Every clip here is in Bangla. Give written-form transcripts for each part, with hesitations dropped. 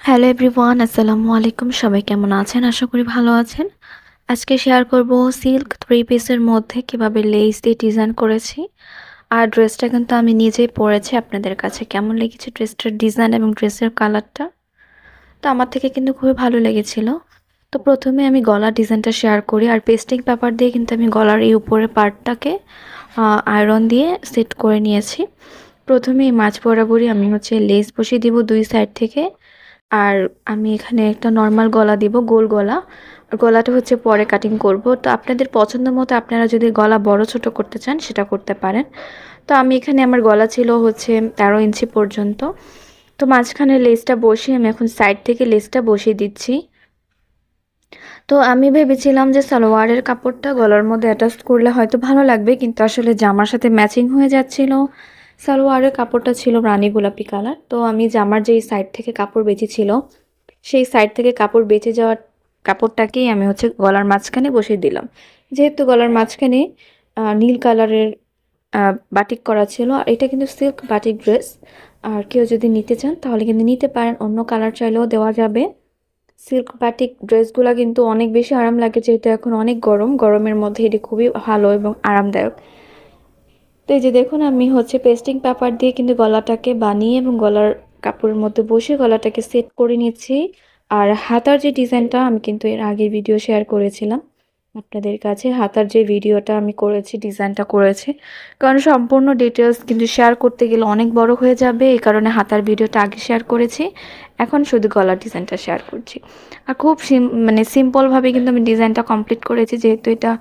হ্যালো এভরিওয়ান, আসসালামু আলাইকুম। সবাই কেমন আছেন? আশা করি ভালো আছেন। আজকে শেয়ার করব সিল্ক 3 পিসের মধ্যে কিভাবে লেস দিয়ে ডিজাইন করেছি। আর ড্রেসটা কিন্তু আমি নিজেই পরেছি। আপনাদের কাছে কেমন লেগেছে ড্রেসটার ডিজাইন এবং ড্রেসের কালারটা? তো আমার থেকে কিন্তু খুবই ভালো লেগেছিল। তো প্রথমে আমি গলার ডিজাইনটা শেয়ার করি। আর পেস্টিং পেপার দিয়ে কিন্তু আমি গলার এই উপরের পার্টটাকে আয়রন দিয়ে সেট করে নিয়েছি। প্রথমে এই মাঝ বরাবরই আমি লেস বসিয়ে দিব 2 সাইড থেকে। আর আমি এখানে একটা নরমাল গলা দিব, গোল গলা। আর গলাটা পরে কাটিং করব। তো আপনাদের পছন্দ মতো আপনারা যদি গলা বড় ছোট করতে চান সেটা করতে পারেন। তো আমি এখানে আমার গলা ছিল 13 ইঞ্চি পর্যন্ত। তো মাঝখানে লেসটা বসিয়ে আমি এখন সাইড থেকে লেসটা বসিয়ে দিচ্ছি। তো আমি ভেবেছিলাম যে সালোয়ারের কাপড়টা গলার মধ্যে অ্যাটাচ করলে হয়তো ভালো লাগবে, কিন্তু আসলে জামার সাথে ম্যাচিং হয়ে যাচ্ছিল। সালোয়ারের কাপড়টা ছিল রানী গোলাপি কালার। তো আমি জামার যেই সাইড থেকে কাপড় বেঁচেছিল সেই সাইড থেকে কাপড় বেঁচে যাওয়ার কাপড়টাকেই আমি গলার মাঝখানে বসিয়ে দিলাম। যেহেতু গলার মাঝখানে নীল কালারের বাটিক করা ছিল, আর এটা কিন্তু সিল্ক বাটিক ড্রেস। আর কেউ যদি নিতে চান তাহলে কিন্তু নিতে পারেন, অন্য কালার চাইলেও দেওয়া যাবে। সিল্ক বাটিক ড্রেসগুলো কিন্তু অনেক বেশি আরাম লাগে, যেহেতু এখন অনেক গরম, গরমের মধ্যে এটি খুবই ভালো এবং আরামদায়ক। তো এই যে দেখুন, আমি পেস্টিং পেপার দিয়ে কিন্তু গলাটাকে বানিয়ে এবং গলার কাপড়ের মধ্যে বসে গলাটাকে সেট করে নিচ্ছি। আর হাতার যে ডিজাইনটা আমি কিন্তু এর আগের ভিডিও শেয়ার করেছিলাম আপনাদের কাছে। হাতার যে ভিডিওটা আমি করেছি, ডিজাইনটা করেছি, কারণ সম্পূর্ণ ডিটেলস কিন্তু শেয়ার করতে গেলে অনেক বড় হয়ে যাবে, এই কারণে হাতার ভিডিওটা আগে শেয়ার করেছি। এখন শুধু গলার ডিজাইনটা শেয়ার করছি। আর খুব সিম্পলভাবে কিন্তু আমি ডিজাইনটা কমপ্লিট করেছি, যেহেতু এটা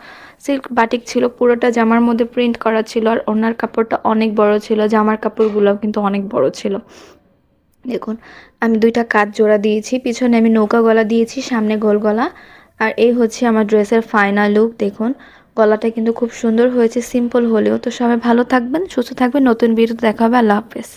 সিল্ক বাটিক ছিল, পুরোটা জামার মধ্যে প্রিন্ট করা ছিল। আর ওনার কাপড়টা অনেক বড় ছিল, জামার কাপড়গুলোও কিন্তু অনেক বড় ছিল। দেখুন, আমি 2টা কাঁধ জোড়া দিয়েছি, পিছনে আমি নৌকা গলা দিয়েছি, সামনে গোল গলা। আর এই আমার ড্রেসের ফাইনাল লুক। দেখুন, গলাটা কিন্তু খুব সুন্দর হয়েছে সিম্পল হলেও। তো সবাই ভালো থাকবেন, সুস্থ থাকবেন। নতুন ভিডিওতে দেখা হবে। আল্লাহ হাফেজ।